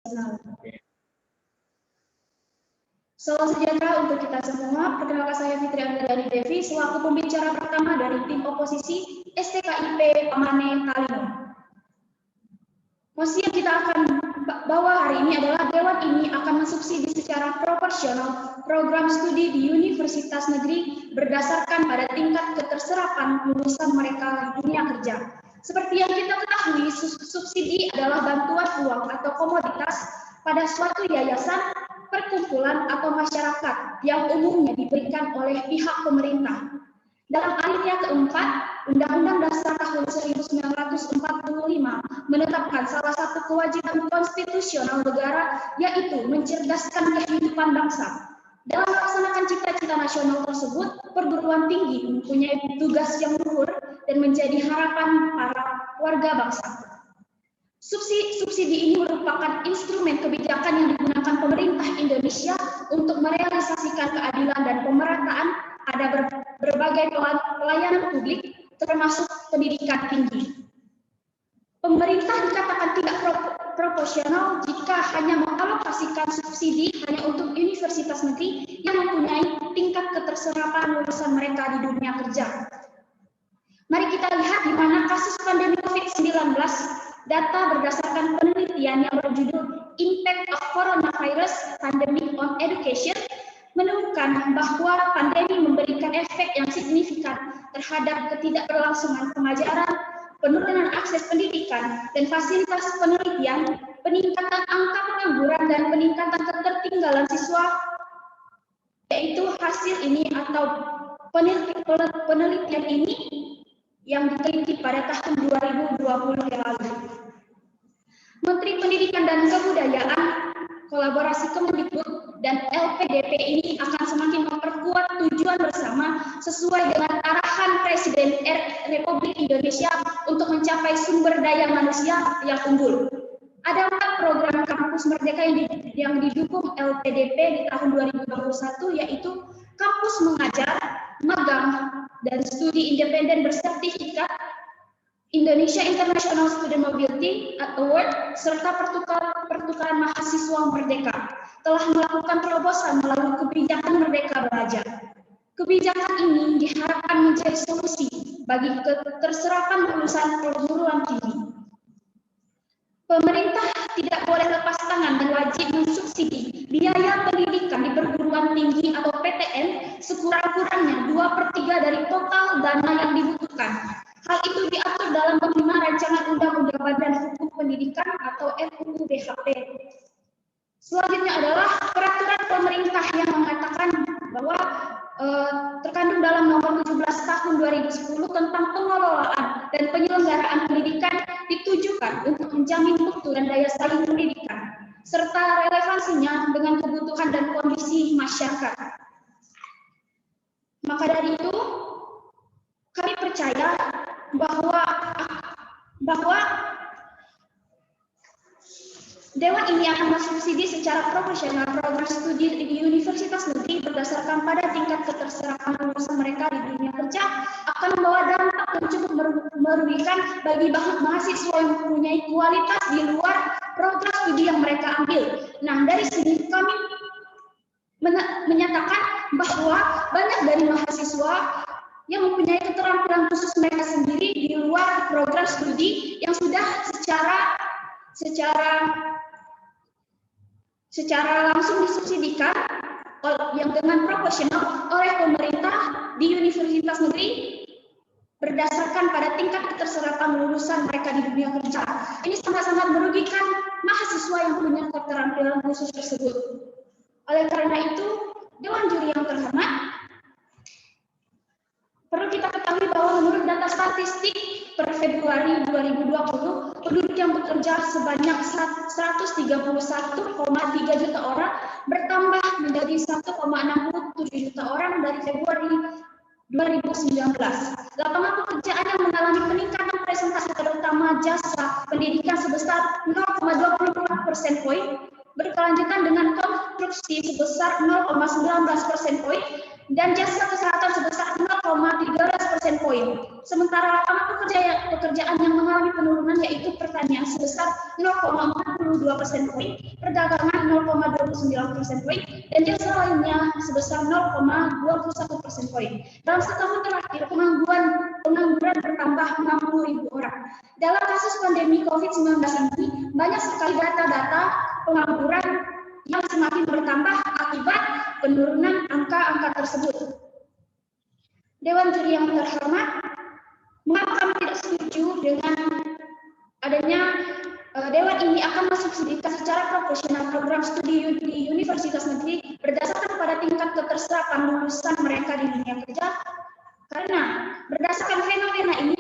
nasional. Salam sejahtera untuk kita semua. Perkenalkan saya Fitri Anggara Devi selaku pembicara pertama dari tim oposisi STKIP Pamane Kalino. Mosi yang kita akan bawa hari ini adalah Dewan ini akan mensubsidi secara proporsional program studi di universitas negeri berdasarkan pada tingkat keterserapan lulusan mereka di dunia kerja. Seperti yang kita ketahui, subsidi adalah bantuan uang atau komoditas pada suatu yayasan, perkumpulan atau masyarakat yang umumnya diberikan oleh pihak pemerintah. Dalam alinea keempat, Undang-Undang Dasar tahun 1945 menetapkan salah satu kewajiban konstitusional negara, yaitu mencerdaskan kehidupan bangsa. Dalam melaksanakan cita-cita nasional tersebut, perguruan tinggi mempunyai tugas yang luhur dan menjadi harapan para warga bangsa. Subsidi ini merupakan instrumen kebijakan yang digunakan pemerintah Indonesia untuk merealisasikan keadilan dan pemerataan pada berbagai pelayanan publik, termasuk pendidikan tinggi. Pemerintah dikatakan tidak proporsional jika hanya mengalokasikan subsidi hanya untuk universitas negeri yang mempunyai tingkat keterserapan lulusan mereka di dunia kerja. Mari kita lihat di mana kasus pandemi COVID-19, data berdasarkan penelitian yang berjudul Impact of Coronavirus Pandemic on Education menemukan bahwa pandemi memberikan efek yang signifikan terhadap ketidakberlangsungan pengajaran, penurunan akses pendidikan dan fasilitas penelitian, peningkatan angka pengangguran dan peningkatan ketertinggalan siswa, yaitu hasil ini atau penelitian ini yang diteliti pada tahun 2020 yang lalu. Menteri Pendidikan dan Kebudayaan, kolaborasi Kemendikbud dan LPDP ini akan semakin memperkuat tujuan bersama sesuai dengan arahan Presiden Republik Indonesia untuk mencapai sumber daya manusia yang unggul. Ada 4 program kampus merdeka yang didukung LPDP di tahun 2021, yaitu kampus mengajar, magang, dan studi independen bersertifikat, Indonesia International Student Mobility Award, serta pertukaran mahasiswa merdeka telah melakukan terobosan melalui kebijakan Merdeka Belajar. Kebijakan ini diharapkan menjadi solusi bagi keterserapan lulusan perguruan tinggi. Pemerintah tidak boleh lepas tangan dan wajib mensubsidi biaya pendidikan di perguruan tinggi atau PTN sekurang-kurangnya 2/3 dari total dana yang dibutuhkan. Hal itu diatur dalam 5 rancangan Undang-Undang Badan Hukum Pendidikan atau RUU BHP. Selanjutnya adalah peraturan pemerintah yang mengatakan bahwa terkandung dalam nomor 17 tahun 2010 tentang pengelolaan dan penyelenggaraan pendidikan ditujukan untuk menjamin mutu dan daya saing pendidikan serta relevansinya dengan kebutuhan dan kondisi masyarakat. Maka dari itu, kami percaya bahwa Dewan ini akan mensubsidi secara proporsional program studi di universitas negeri berdasarkan pada tingkat keterserapan lulusan mereka di dunia kerja, akan membawa dampak yang cukup merugikan bagi mahasiswa yang mempunyai kualitas di luar program studi yang mereka ambil. Nah, dari sini kami menyatakan bahwa banyak dari mahasiswa yang mempunyai keterampilan khusus mereka sendiri di luar program studi yang sudah secara langsung disubsidikan yang dengan proporsional oleh pemerintah di universitas negeri berdasarkan pada tingkat keterserapan lulusan mereka di dunia kerja. Ini sangat-sangat merugikan mahasiswa yang punya keterampilan khusus tersebut. Oleh karena itu, Dewan Juri yang terhormat, perlu kita ketahui bahwa menurut data statistik per Februari 2020, penduduk yang bekerja sebanyak 131,3 juta orang bertambah menjadi 1,67 juta orang dari Februari 2019. Lapangan pekerjaan yang mengalami peningkatan presentasi terutama jasa pendidikan sebesar 0,24 persen poin, berkelanjutan dengan konstruksi sebesar 0,19 persen poin, dan jasa kesehatan sebesar 0,13% poin. Sementara lapangan pekerjaan yang mengalami penurunan yaitu pertanian sebesar 0,42% poin, perdagangan 0,29% poin, dan jasa lainnya sebesar 0,21% poin. Dalam setahun terakhir, pengangguran bertambah 60.000 orang. Dalam kasus pandemi COVID-19 ini, banyak sekali data-data pengangguran yang semakin bertambah akibat penurunan angka-angka tersebut. Dewan juri yang terhormat, mengapa kami tidak setuju dengan adanya Dewan ini akan mensubsidikan secara proporsional program studi di universitas negeri berdasarkan pada tingkat keterserapan lulusan mereka di dunia kerja? Karena berdasarkan fenomena ini,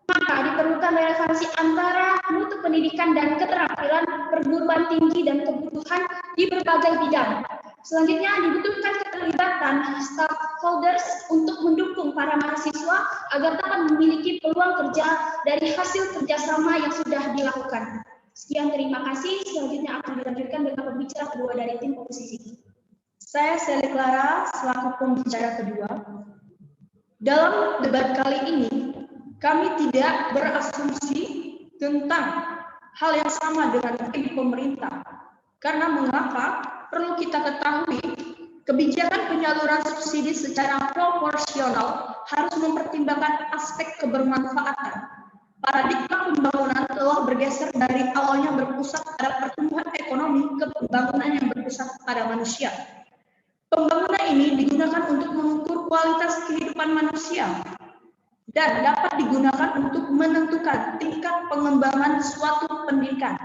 maka diperlukan relevansi antara mutu pendidikan dan keterampilan perguruan tinggi dan kebutuhan di berbagai bidang. Selanjutnya dibutuhkan keterlibatan stakeholders untuk mendukung para mahasiswa agar dapat memiliki peluang kerja dari hasil kerjasama yang sudah dilakukan. Sekian, terima kasih. Selanjutnya akan dilanjutkan dengan pembicara kedua dari tim oposisi. Saya Sally Clara selaku pembicara kedua. Dalam debat kali ini, kami tidak berasumsi tentang hal yang sama dengan tim pemerintah. Karena mengapa? Perlu kita ketahui, kebijakan penyaluran subsidi secara proporsional harus mempertimbangkan aspek kebermanfaatan. Paradigma pembangunan telah bergeser dari awalnya berpusat pada pertumbuhan ekonomi ke pembangunan yang berpusat pada manusia. Pembangunan ini digunakan untuk mengukur kualitas kehidupan manusia dan dapat digunakan untuk menentukan tingkat pengembangan suatu pendidikan.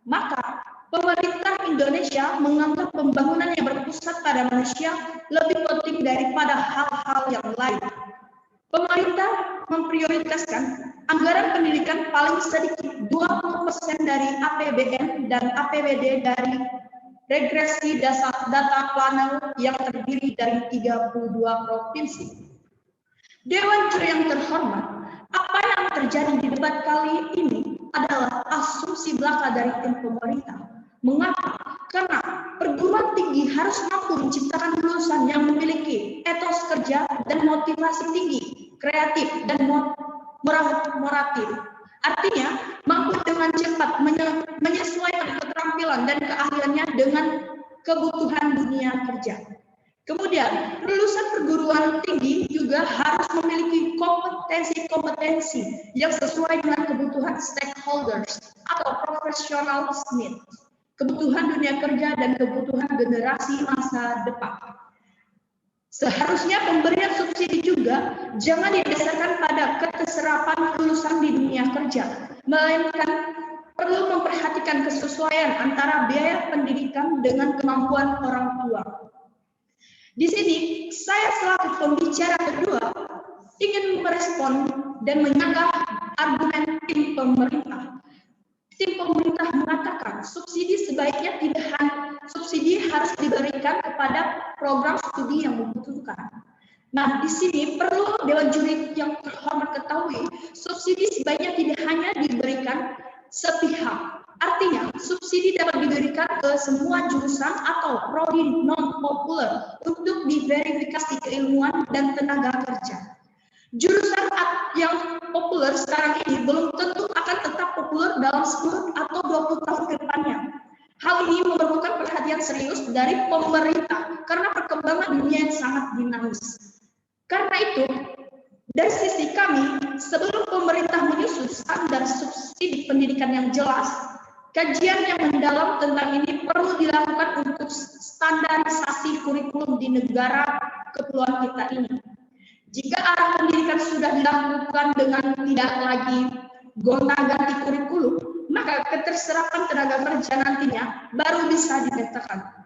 Maka, pemerintah Indonesia menganggap pembangunan yang berpusat pada manusia lebih penting daripada hal-hal yang lain. Pemerintah memprioritaskan anggaran pendidikan paling sedikit 20% dari APBN dan APBD dari regresi data planner yang terdiri dari 32 provinsi. Dewan juri yang terhormat, apa yang terjadi di debat kali ini adalah asumsi belaka dari tim pemerintah. Mengapa? Karena perguruan tinggi harus mampu menciptakan lulusan yang memiliki etos kerja dan motivasi tinggi, kreatif, dan moratif. Artinya, mampu dengan cepat menyesuaikan keterampilan dan keahliannya dengan kebutuhan dunia kerja. Kemudian, lulusan perguruan tinggi juga harus memiliki kompetensi-kompetensi yang sesuai dengan kebutuhan stakeholders atau professional needs, kebutuhan dunia kerja dan kebutuhan generasi masa depan. Seharusnya pemberian subsidi juga jangan didasarkan pada keterserapan lulusan di dunia kerja, melainkan perlu memperhatikan kesesuaian antara biaya pendidikan dengan kemampuan orang tua. Di sini, saya selaku pembicara kedua ingin merespon dan menyanggah argumen tim pemerintah. Tim pemerintah mengatakan subsidi sebaiknya subsidi harus diberikan kepada program studi yang membutuhkan. Nah, di sini perlu Dewan Juri yang terhormat ketahui, subsidi sebaiknya tidak hanya diberikan sepihak. Artinya, subsidi dapat diberikan ke semua jurusan atau prodi non-populer untuk diverifikasi keilmuan dan tenaga kerja. Jurusan yang populer sekarang ini belum tentu akan tetap populer dalam 10 atau 20 tahun ke depannya. Hal ini memerlukan perhatian serius dari pemerintah karena perkembangan dunia yang sangat dinamis. Karena itu, dari sisi kami, sebelum pemerintah menyusun standar subsidi pendidikan yang jelas, kajian yang mendalam tentang ini perlu dilakukan untuk standarisasi kurikulum di negara kepulauan kita ini. Jika arah pendidikan sudah dilakukan dengan tidak lagi gonta-ganti kurikulum, maka keterserapan tenaga kerja nantinya baru bisa dipetakan.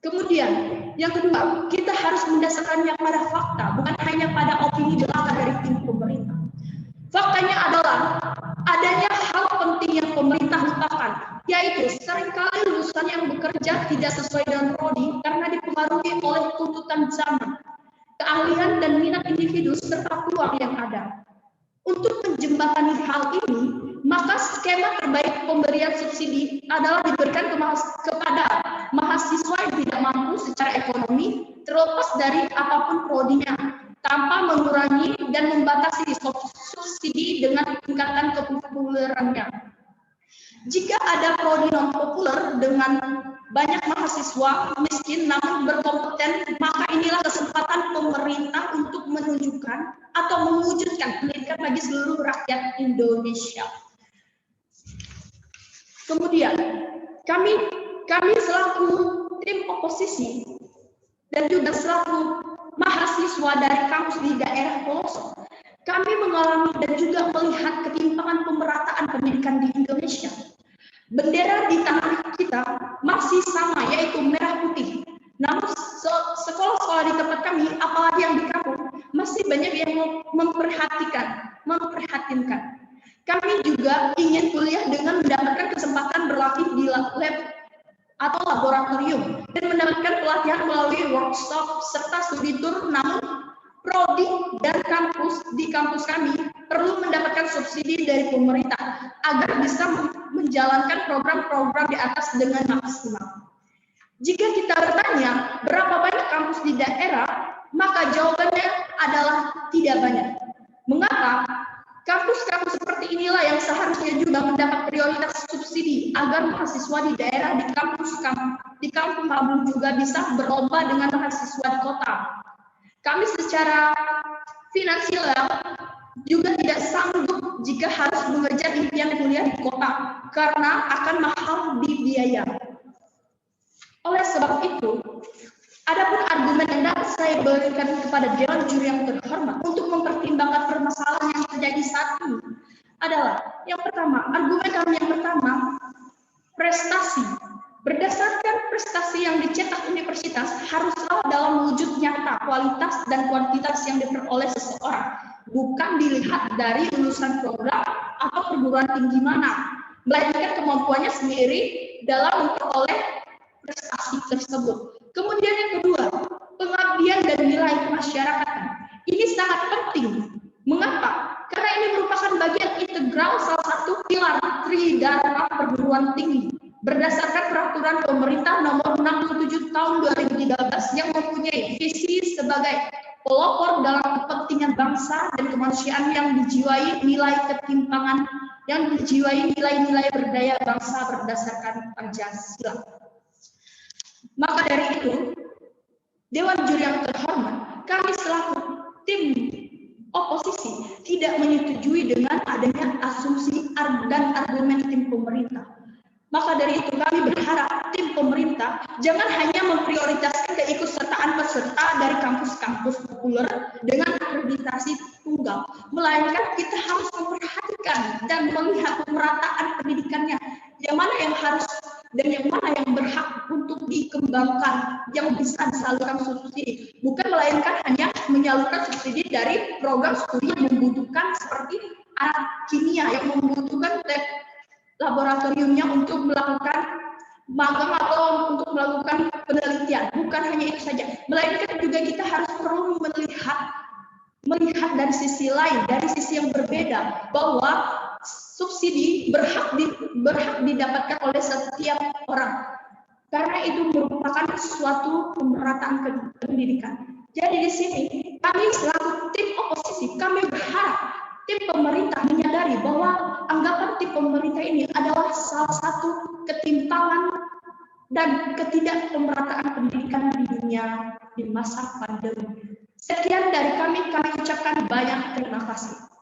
Kemudian, yang kedua, kita harus mendasarkannya pada fakta, bukan hanya pada opini belaka dari tim pemerintah. Faktanya adalah adanya hal penting yang pemerintah lupakan, yaitu seringkali lulusan yang bekerja tidak sesuai dengan prodi karena dipengaruhi oleh tuntutan zaman, keahlian dan minat individu serta peluang yang ada. Untuk menjembatani hal ini, maka skema terbaik pemberian subsidi adalah diberikan kepada mahasiswa yang tidak mampu secara ekonomi, terlepas dari apapun prodinya tanpa mengurangi dan membatasi subsidi dengan tingkatan kepopulerannya. Jika ada prodi non populer dengan banyak mahasiswa miskin namun berkompeten, maka inilah kesempatan pemerintah untuk menunjukkan atau mewujudkan pendidikan bagi seluruh rakyat Indonesia. Kemudian, kami selaku tim oposisi dan juga selaku mahasiswa dari kampus di daerah pelosok, kami mengalami dan juga melihat ketimpangan pemerataan pendidikan di Indonesia. Bendera di tanah kita masih sama, yaitu merah putih. Namun sekolah-sekolah di tempat kami, apalagi yang di kampung, masih banyak yang memperhatinkan. Kami juga ingin kuliah dengan mendapatkan kesempatan berlatih di lab atau laboratorium dan mendapatkan pelatihan melalui workshop serta studi tour. Namun prodi dan di kampus kami perlu mendapatkan subsidi dari pemerintah agar bisa menjalankan program-program di atas dengan maksimal. Jika kita bertanya berapa banyak kampus di daerah, maka jawabannya adalah tidak banyak. Mengapa? Kampus-kampus seperti inilah yang seharusnya juga mendapat prioritas subsidi agar mahasiswa di daerah di kampung kampung juga bisa berlomba dengan mahasiswa di kota. Kami secara finansial juga tidak sanggup jika harus mengejar impian kuliah di kota karena akan mahal di biaya. Oleh sebab itu, adapun argumen yang dapat saya berikan kepada Dewan Juri yang terhormat untuk mempertimbangkan permasalahan yang terjadi saat ini adalah yang pertama, argumen kami yang pertama, prestasi. Berdasarkan prestasi yang dicetak universitas haruslah dalam wujud nyata kualitas dan kuantitas yang diperoleh seseorang, bukan dilihat dari lulusan program atau perguruan tinggi mana, melainkan kemampuannya sendiri dalam memperoleh prestasi tersebut. Kemudian yang kedua, pengabdian dan nilai kemasyarakatan. Ini sangat penting. Mengapa? Karena ini merupakan bagian integral salah satu pilar tridharma perguruan tinggi berdasarkan peraturan pemerintah nomor 67 tahun 2013 yang mempunyai visi sebagai pelopor dalam kepentingan bangsa dan kemanusiaan yang dijiwai nilai-nilai berdaya bangsa berdasarkan Pancasila. Maka dari itu, Dewan Juri yang terhormat, kami selaku tim oposisi tidak menyetujui dengan adanya asumsi dan argumen tim pemerintah. Maka dari itu kami berharap tim pemerintah jangan hanya memprioritaskan keikutsertaan peserta dari kampus-kampus populer dengan akreditasi tunggal, melainkan kita harus memperhatikan dan melihat pemerataan pendidikannya, yang mana yang harus dan yang mana yang berhak untuk dikembangkan, yang bisa disalurkan subsidi, bukan melainkan hanya menyalurkan subsidi dari program studi yang membutuhkan seperti anak kimia yang membutuhkan laboratoriumnya untuk melakukan magang atau untuk melakukan penelitian. Bukan hanya itu saja, melainkan juga kita harus perlu melihat dari sisi lain, dari sisi yang berbeda, bahwa subsidi berhak didapatkan oleh setiap orang, karena itu merupakan suatu pemerataan pendidikan. Jadi di sini kami selaku tim oposisi, kami berharap tim pemerintah menyadari bahwa anggapan tim pemerintah ini adalah salah satu ketimpangan dan ketidakpemerataan pendidikan di dunia di masa pandemi. Sekian dari kami ucapkan banyak terima kasih.